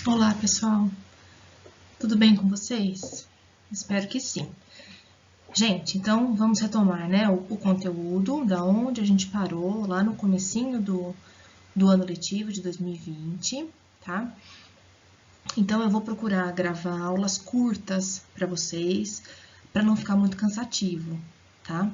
Olá, pessoal. Tudo bem com vocês? Espero que sim. Gente, então vamos retomar, né, o conteúdo da onde a gente parou lá no comecinho do ano letivo de 2020, tá? Então eu vou procurar gravar aulas curtas para vocês, para não ficar muito cansativo, tá?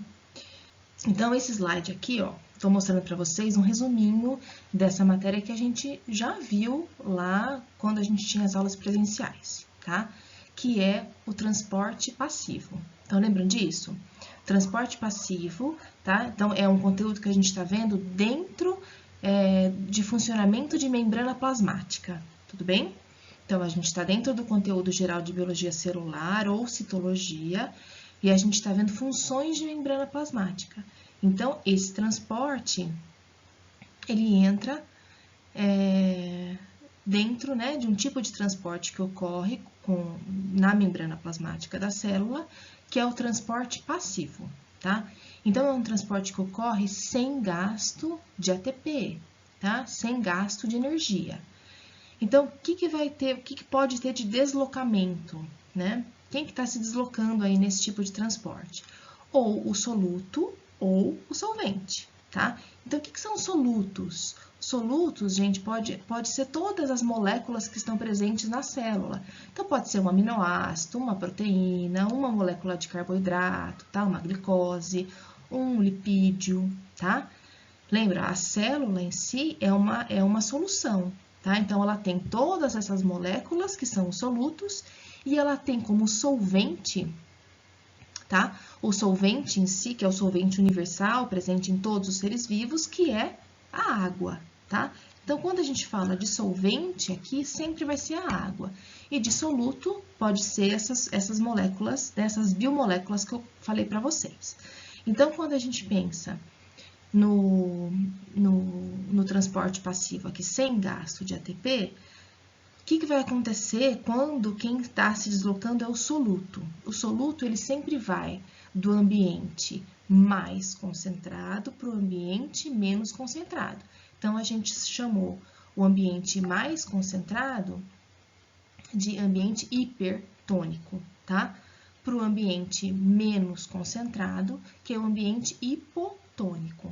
Então esse slide aqui, ó, estou mostrando para vocês um resuminho dessa matéria que a gente já viu lá quando a gente tinha as aulas presenciais, tá? Que é o transporte passivo. Então, lembram disso? Transporte passivo, tá? Então, é um conteúdo que a gente está vendo dentro de funcionamento de membrana plasmática, tudo bem? Então, a gente está dentro do conteúdo geral de biologia celular ou citologia, e a gente está vendo funções de membrana plasmática. Então, esse transporte, ele entra dentro, né, de um tipo de transporte que ocorre na membrana plasmática da célula, que é o transporte passivo, tá? Então, é um transporte que ocorre sem gasto de ATP, tá? Sem gasto de energia. Então, o que pode ter de deslocamento, né? Quem que está se deslocando aí nesse tipo de transporte? Ou o soluto ou o solvente, tá? Então, o que são solutos? Solutos, gente, pode ser todas as moléculas que estão presentes na célula. Então, pode ser um aminoácido, uma proteína, uma molécula de carboidrato, tá? Uma glicose, um lipídio, tá? Lembra, a célula em si é uma solução, tá? Então, ela tem todas essas moléculas, que são os solutos, e ela tem como solvente, tá? O solvente em si, que é o solvente universal, presente em todos os seres vivos, que é a água, tá? Então, quando a gente fala de solvente aqui, sempre vai ser a água. E de soluto, pode ser essas moléculas, essas biomoléculas que eu falei para vocês. Então, quando a gente pensa no transporte passivo aqui sem gasto de ATP, o que vai acontecer quando quem está se deslocando é o soluto? O soluto ele sempre vai do ambiente mais concentrado para o ambiente menos concentrado. Então, a gente chamou o ambiente mais concentrado de ambiente hipertônico, tá? Para o ambiente menos concentrado, que é o ambiente hipotônico.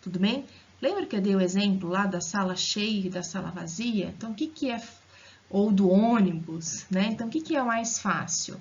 Tudo bem? Lembra que eu dei o exemplo lá da sala cheia e da sala vazia? Então, o que é... Ou do ônibus, né? Então, o que é mais fácil?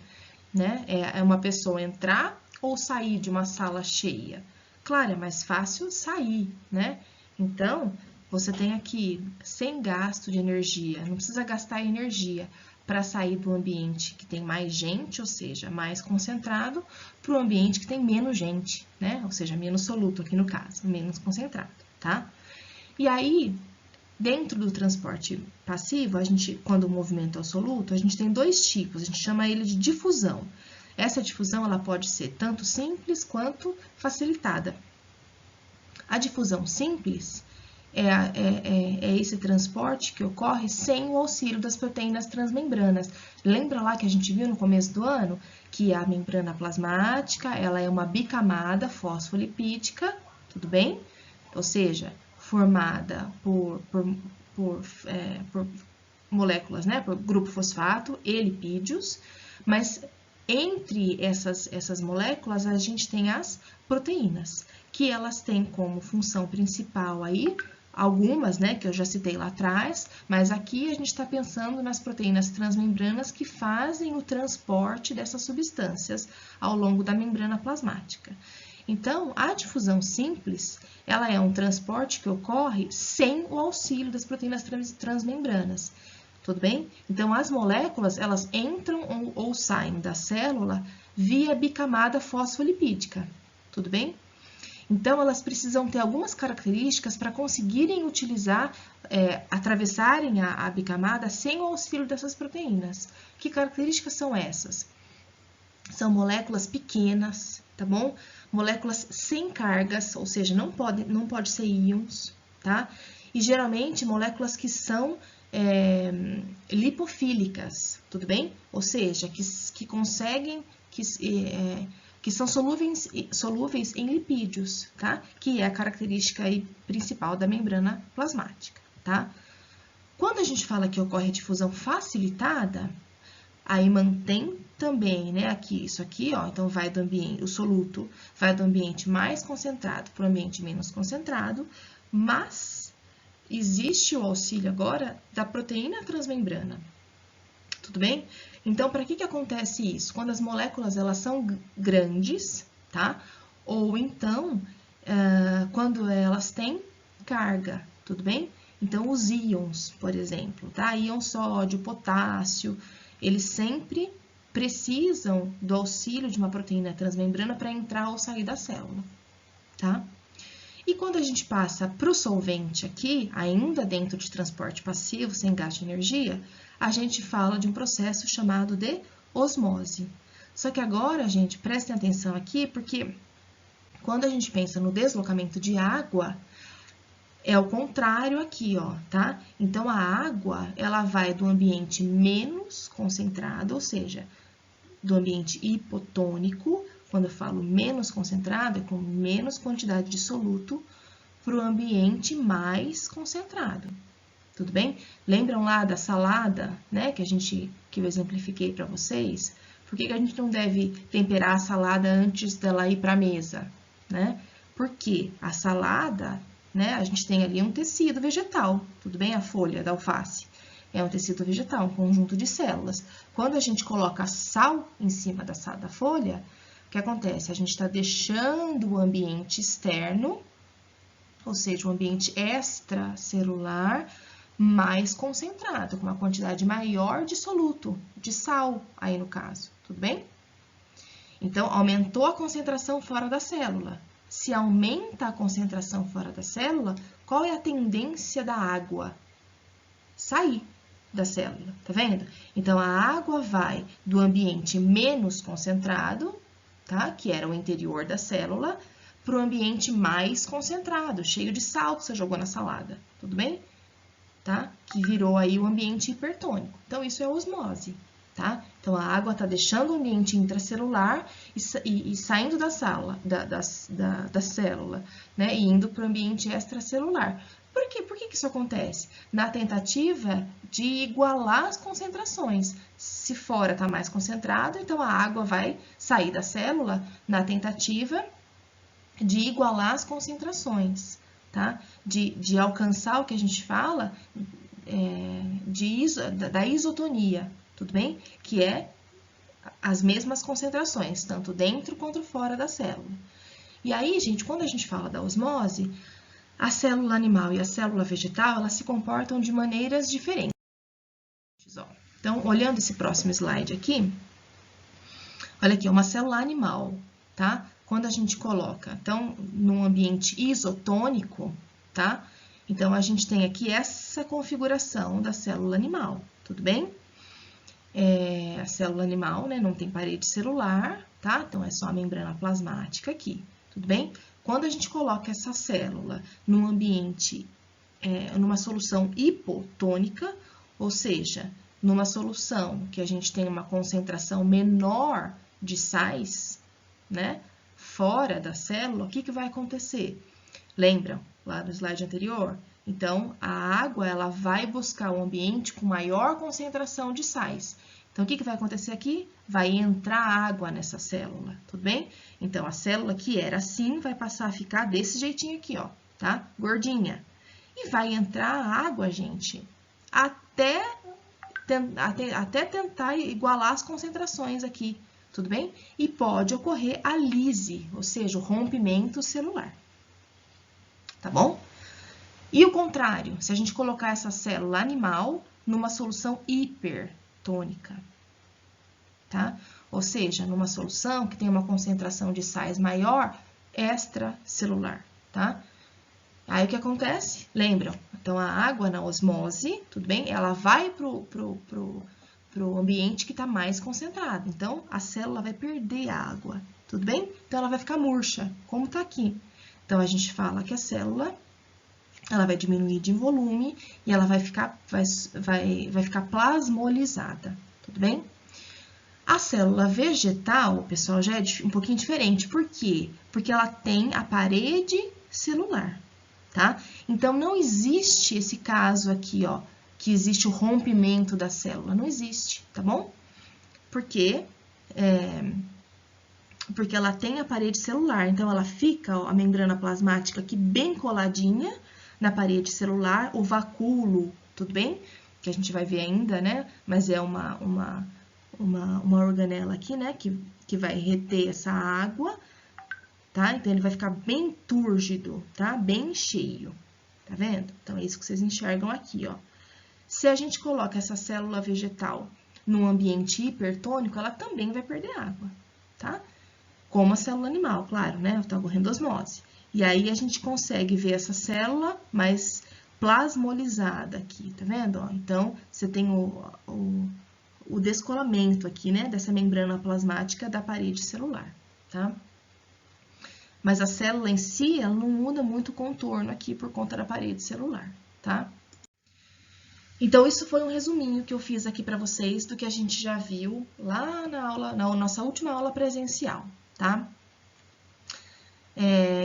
Né? É uma pessoa entrar ou sair de uma sala cheia? Claro, é mais fácil sair, né? Então, você tem aqui, sem gasto de energia, não precisa gastar energia para sair do ambiente que tem mais gente, ou seja, mais concentrado, para o ambiente que tem menos gente, né? Ou seja, menos soluto aqui no caso, menos concentrado, tá? E aí, dentro do transporte passivo, a gente, quando o movimento é o soluto, a gente tem dois tipos, a gente chama ele de difusão. Essa difusão ela pode ser tanto simples quanto facilitada. A difusão simples é esse transporte que ocorre sem o auxílio das proteínas transmembranas. Lembra lá que a gente viu no começo do ano que a membrana plasmática ela é uma bicamada fosfolipídica, tudo bem? Ou seja, formada por moléculas, né, por grupo fosfato e lipídios, mas entre essas moléculas a gente tem as proteínas, que elas têm como função principal aí algumas, né, que eu já citei lá atrás, mas aqui a gente está pensando nas proteínas transmembranas que fazem o transporte dessas substâncias ao longo da membrana plasmática. Então, a difusão simples, ela é um transporte que ocorre sem o auxílio das proteínas transmembranas. Tudo bem? Então, as moléculas, elas entram ou saem da célula via bicamada fosfolipídica. Tudo bem? Então, elas precisam ter algumas características para conseguirem utilizar, atravessarem a bicamada sem o auxílio dessas proteínas. Que características são essas? São moléculas pequenas, tá bom? Moléculas sem cargas, ou seja, não pode ser íons, tá? E geralmente moléculas que são lipofílicas, tudo bem? Ou seja, que conseguem, que são solúveis em lipídios, tá? Que é a característica aí principal da membrana plasmática, tá? Quando a gente fala que ocorre difusão facilitada, aí mantém também, né, aqui, isso aqui, ó, então vai do ambiente, o soluto vai do ambiente mais concentrado para o ambiente menos concentrado, mas existe o auxílio agora da proteína transmembrana, tudo bem? Então, para que acontece isso? Quando as moléculas, elas são grandes, tá? Ou então, quando elas têm carga, tudo bem? Então, os íons, por exemplo, tá? Íon sódio, potássio, eles sempre precisam do auxílio de uma proteína transmembrana para entrar ou sair da célula, tá? E quando a gente passa para o solvente aqui, ainda dentro de transporte passivo, sem gasto de energia, a gente fala de um processo chamado de osmose. Só que agora, gente, prestem atenção aqui, porque quando a gente pensa no deslocamento de água, é o contrário aqui, ó, tá? Então, a água, ela vai do ambiente menos concentrado, ou seja, do ambiente hipotônico, quando eu falo menos concentrado, é com menos quantidade de soluto, para o ambiente mais concentrado. Tudo bem? Lembram lá da salada, né, que eu exemplifiquei para vocês? Por que a gente não deve temperar a salada antes dela ir para a mesa, né? Porque a salada, né, a gente tem ali um tecido vegetal, tudo bem? A folha da alface é um tecido vegetal, um conjunto de células. Quando a gente coloca sal em cima da folha, o que acontece? A gente está deixando o ambiente externo, ou seja, o ambiente extracelular, mais concentrado, com uma quantidade maior de soluto, de sal, aí no caso, tudo bem? Então, aumentou a concentração fora da célula. Se aumenta a concentração fora da célula, qual é a tendência da água? Sair da célula, tá vendo? Então, a água vai do ambiente menos concentrado, tá? Que era o interior da célula, para o ambiente mais concentrado, cheio de sal que você jogou na salada, tudo bem? Tá? Que virou aí o ambiente hipertônico. Então, isso é osmose, tá? Então, a água está deixando o ambiente intracelular e saindo da célula, né? E indo para o ambiente extracelular. Por quê? Por que isso acontece? Na tentativa de igualar as concentrações. Se fora está mais concentrado, então a água vai sair da célula na tentativa de igualar as concentrações, tá? De alcançar o que a gente fala da isotonia, tudo bem? Que é as mesmas concentrações, tanto dentro quanto fora da célula. E aí, gente, quando a gente fala da osmose, a célula animal e a célula vegetal, elas se comportam de maneiras diferentes. Então, olhando esse próximo slide aqui, olha aqui, uma célula animal, tá? Quando a gente coloca, então, num ambiente isotônico, tá? Então, a gente tem aqui essa configuração da célula animal, tudo bem? A célula animal, né, não tem parede celular, tá? Então, é só a membrana plasmática aqui, tudo bem? Quando a gente coloca essa célula num ambiente, numa solução hipotônica, ou seja, numa solução que a gente tem uma concentração menor de sais, né? Fora da célula, o que vai acontecer? Lembram lá no slide anterior? Então, a água, ela vai buscar um ambiente com maior concentração de sais. Então, o que vai acontecer aqui? Vai entrar água nessa célula, tudo bem? Então, a célula que era assim, vai passar a ficar desse jeitinho aqui, ó, tá? Gordinha. E vai entrar água, gente, até tentar igualar as concentrações aqui, tudo bem? E pode ocorrer a lise, ou seja, o rompimento celular. Tá bom? E o contrário, se a gente colocar essa célula animal numa solução hipertônica, tá? Ou seja, numa solução que tem uma concentração de sais maior, extracelular, tá? Aí o que acontece? Lembram? Então, a água na osmose, tudo bem? Ela vai pro ambiente que está mais concentrado. Então, a célula vai perder a água, tudo bem? Então, ela vai ficar murcha, como está aqui. Então, a gente fala que a célula, ela vai diminuir de volume e ela vai ficar plasmolizada, tudo bem? A célula vegetal, pessoal, já é um pouquinho diferente. Por quê? Porque ela tem a parede celular, tá? Então, não existe esse caso aqui, ó, que existe o rompimento da célula. Não existe, tá bom? Porque ela tem a parede celular, então ela fica, ó, a membrana plasmática aqui bem coladinha na parede celular, o vacúolo, tudo bem? Que a gente vai ver ainda, né? Mas é uma organela aqui, né? Que vai reter essa água, tá? Então, ele vai ficar bem túrgido, tá? Bem cheio, tá vendo? Então, é isso que vocês enxergam aqui, ó. Se a gente coloca essa célula vegetal num ambiente hipertônico, ela também vai perder água, tá? Como a célula animal, claro, né? Está ocorrendo osmose. E aí, a gente consegue ver essa célula mais plasmolizada aqui, tá vendo? Ó, então, você tem o descolamento aqui, né? Dessa membrana plasmática da parede celular, tá? Mas a célula em si, ela não muda muito o contorno aqui por conta da parede celular, tá? Então, isso foi um resuminho que eu fiz aqui para vocês do que a gente já viu lá na nossa última aula presencial, tá?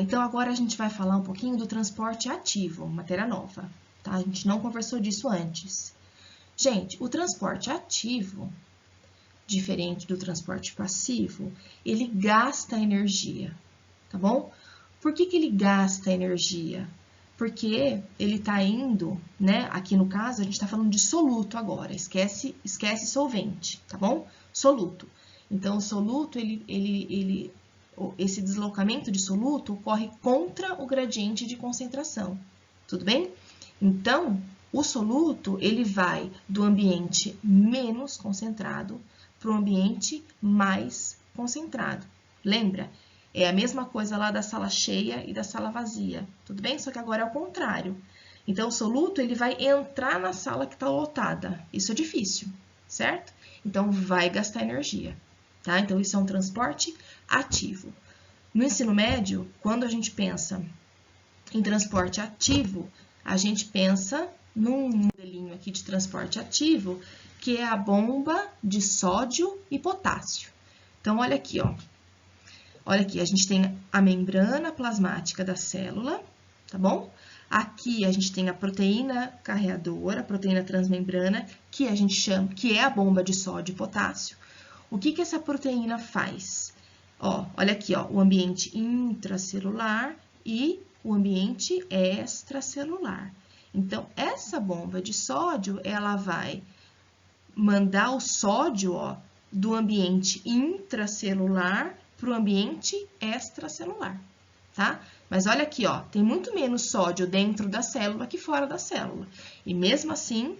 Então, agora a gente vai falar um pouquinho do transporte ativo, matéria nova, tá? A gente não conversou disso antes. Gente, o transporte ativo, diferente do transporte passivo, ele gasta energia, tá bom? Por que ele gasta energia? Porque ele está indo, né? Aqui no caso, a gente está falando de soluto agora, esquece solvente, tá bom? Soluto. Então, o soluto, esse deslocamento de soluto ocorre contra o gradiente de concentração, tudo bem? Então, o soluto, ele vai do ambiente menos concentrado para o ambiente mais concentrado. Lembra? É a mesma coisa lá da sala cheia e da sala vazia, tudo bem? Só que agora é o contrário. Então, o soluto, ele vai entrar na sala que está lotada. Isso é difícil, certo? Então, vai gastar energia, tá? Então, isso é um transporte ativo. No ensino médio, quando a gente pensa em transporte ativo, a gente pensa num modelinho aqui de transporte ativo, que é a bomba de sódio e potássio. Então, olha aqui, ó. Olha aqui, a gente tem a membrana plasmática da célula, tá bom? Aqui a gente tem a proteína carreadora, a proteína transmembrana, que a gente chama, que é a bomba de sódio e potássio. O que essa proteína faz? Ó, olha aqui, ó, o ambiente intracelular e o ambiente extracelular. Então, essa bomba de sódio, ela vai mandar o sódio, ó, do ambiente intracelular para o ambiente extracelular, tá? Mas olha aqui, ó, tem muito menos sódio dentro da célula que fora da célula. E mesmo assim,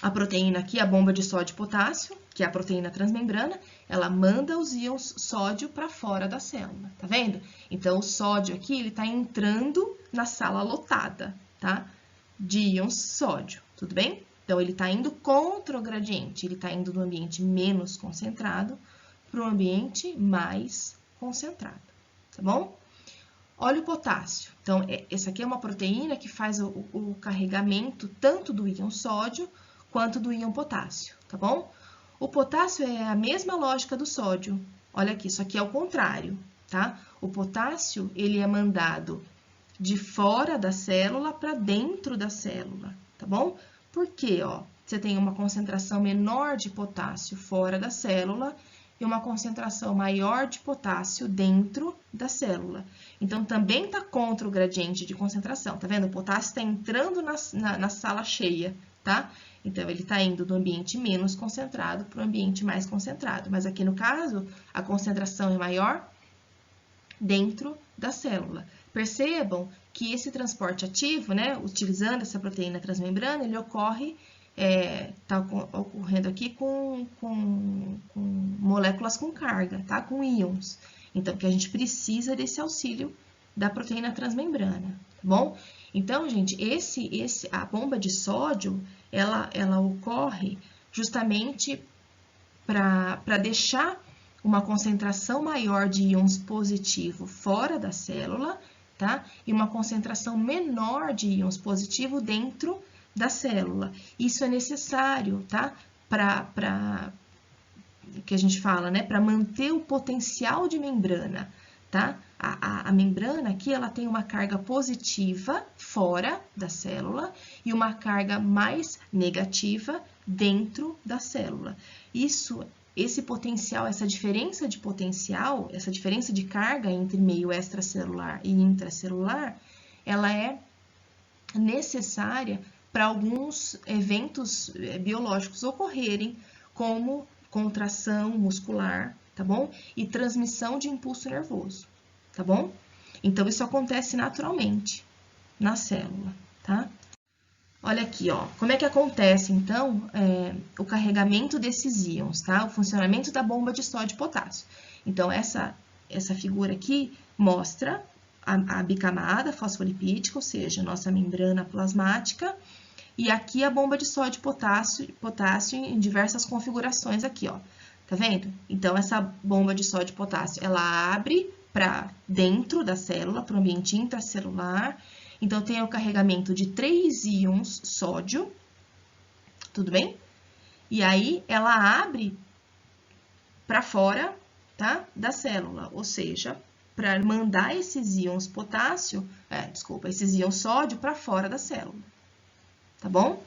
a proteína aqui, a bomba de sódio e potássio, que é a proteína transmembrana, ela manda os íons sódio para fora da célula, tá vendo? Então, o sódio aqui, ele tá entrando na sala lotada, tá? De íons sódio, tudo bem? Então, ele tá indo contra o gradiente, ele tá indo do ambiente menos concentrado para o ambiente mais concentrado, tá bom? Olha o potássio. Então, essa aqui é uma proteína que faz o carregamento tanto do íon sódio quanto do íon potássio, tá bom? O potássio é a mesma lógica do sódio. Olha aqui, isso aqui é o contrário, tá? O potássio, ele é mandado de fora da célula para dentro da célula, tá bom? Por quê, ó? Você tem uma concentração menor de potássio fora da célula e uma concentração maior de potássio dentro da célula. Então, também está contra o gradiente de concentração, tá vendo? O potássio está entrando na sala cheia, tá? Então, ele está indo do ambiente menos concentrado para o ambiente mais concentrado. Mas aqui no caso, a concentração é maior dentro da célula. Percebam que esse transporte ativo, né, utilizando essa proteína transmembrana, ele ocorre, tá ocorrendo aqui com moléculas com carga, tá? Com íons. Então, que a gente precisa desse auxílio da proteína transmembrana, tá bom? Então, gente, a bomba de sódio, ela ocorre justamente para deixar uma concentração maior de íons positivo fora da célula, tá? E uma concentração menor de íons positivo dentro da célula. Isso é necessário, tá? Para que a gente fala, né? Para manter o potencial de membrana, tá? A membrana aqui, ela tem uma carga positiva fora da célula e uma carga mais negativa dentro da célula. Esse potencial, essa diferença de potencial, essa diferença de carga entre meio extracelular e intracelular, ela é necessária para alguns eventos biológicos ocorrerem, como contração muscular, tá bom? E transmissão de impulso nervoso, tá bom? Então, isso acontece naturalmente na célula, tá? Olha aqui, ó, como é que acontece, então, o carregamento desses íons, tá? O funcionamento da bomba de sódio e potássio. Então, essa figura aqui mostra a bicamada fosfolipídica, ou seja, nossa membrana plasmática, e aqui a bomba de sódio e potássio em diversas configurações aqui, ó. Tá vendo? Então, essa bomba de sódio e potássio, ela abre para dentro da célula, para o ambiente intracelular. Então, tem o carregamento de 3 íons sódio, tudo bem? E aí, ela abre para fora, tá? Da célula, ou seja, para mandar esses íons potássio, esses íons sódio para fora da célula, tá bom?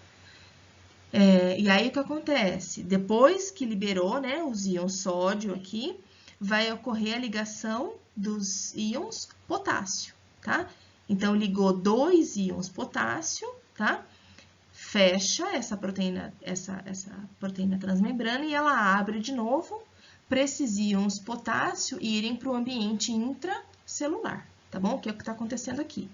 E aí, o que acontece? Depois que liberou, né, os íons sódio aqui, vai ocorrer a ligação dos íons potássio, tá? Então, ligou 2 íons potássio, tá? Fecha essa proteína transmembrana e ela abre de novo para esses íons potássio irem para o ambiente intracelular, tá bom? Que é o que está acontecendo aqui.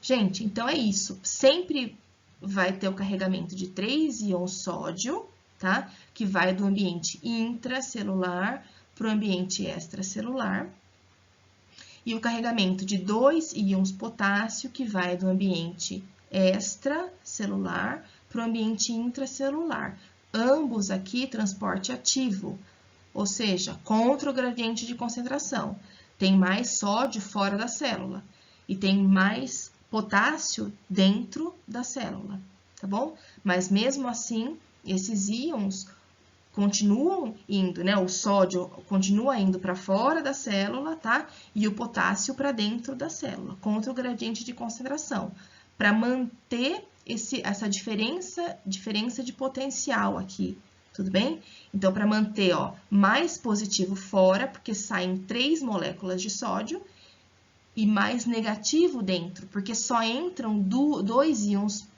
Gente, então é isso. Sempre vai ter o carregamento de 3 íons sódio, tá? Que vai do ambiente intracelular para o ambiente extracelular. E o carregamento de 2 íons potássio, que vai do ambiente extracelular para o ambiente intracelular. Ambos aqui transporte ativo, ou seja, contra o gradiente de concentração. Tem mais sódio fora da célula e tem mais potássio dentro da célula, tá bom? Mas mesmo assim, esses íons continuam indo, né? O sódio continua indo para fora da célula, tá? E o potássio para dentro da célula, contra o gradiente de concentração, para manter essa diferença de potencial aqui, tudo bem? Então, para manter, ó, mais positivo fora, porque saem 3 moléculas de sódio, e mais negativo dentro, porque só entram 2 íons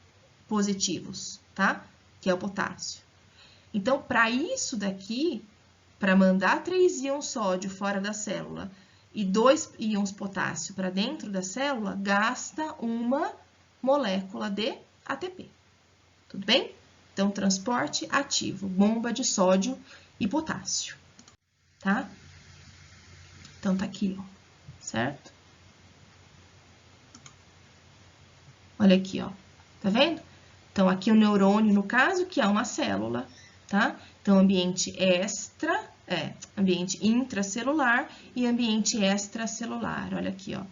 positivos, tá? Que é o potássio. Então, para isso daqui, para mandar 3 íons sódio fora da célula e 2 íons potássio para dentro da célula, gasta uma molécula de ATP. Tudo bem? Então, transporte ativo, bomba de sódio e potássio, tá? Então, tá aqui, ó, certo? Olha aqui, ó, tá vendo? Então, aqui o neurônio, no caso, que é uma célula, tá? Então, ambiente ambiente intracelular e ambiente extracelular, olha aqui, ó.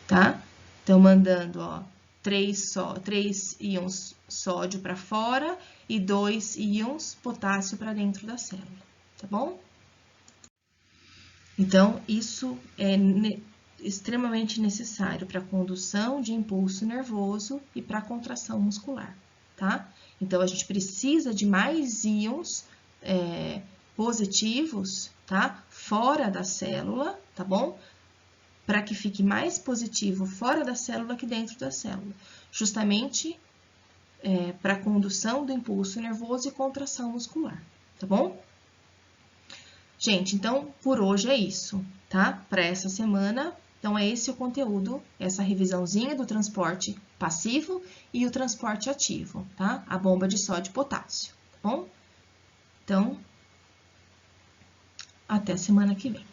Tá? Então, mandando, ó, 3 íons sódio para fora e 2 íons potássio para dentro da célula, tá bom? Então, isso é extremamente necessário para a condução de impulso nervoso e para a contração muscular, tá? Então, a gente precisa de mais íons positivos, tá? Fora da célula, tá bom? Para que fique mais positivo fora da célula que dentro da célula, justamente para a condução do impulso nervoso e contração muscular, tá bom? Gente, então, por hoje é isso, tá? Para essa semana, então, é esse o conteúdo, essa revisãozinha do transporte passivo e o transporte ativo, tá? A bomba de sódio e potássio, tá bom? Então, até semana que vem.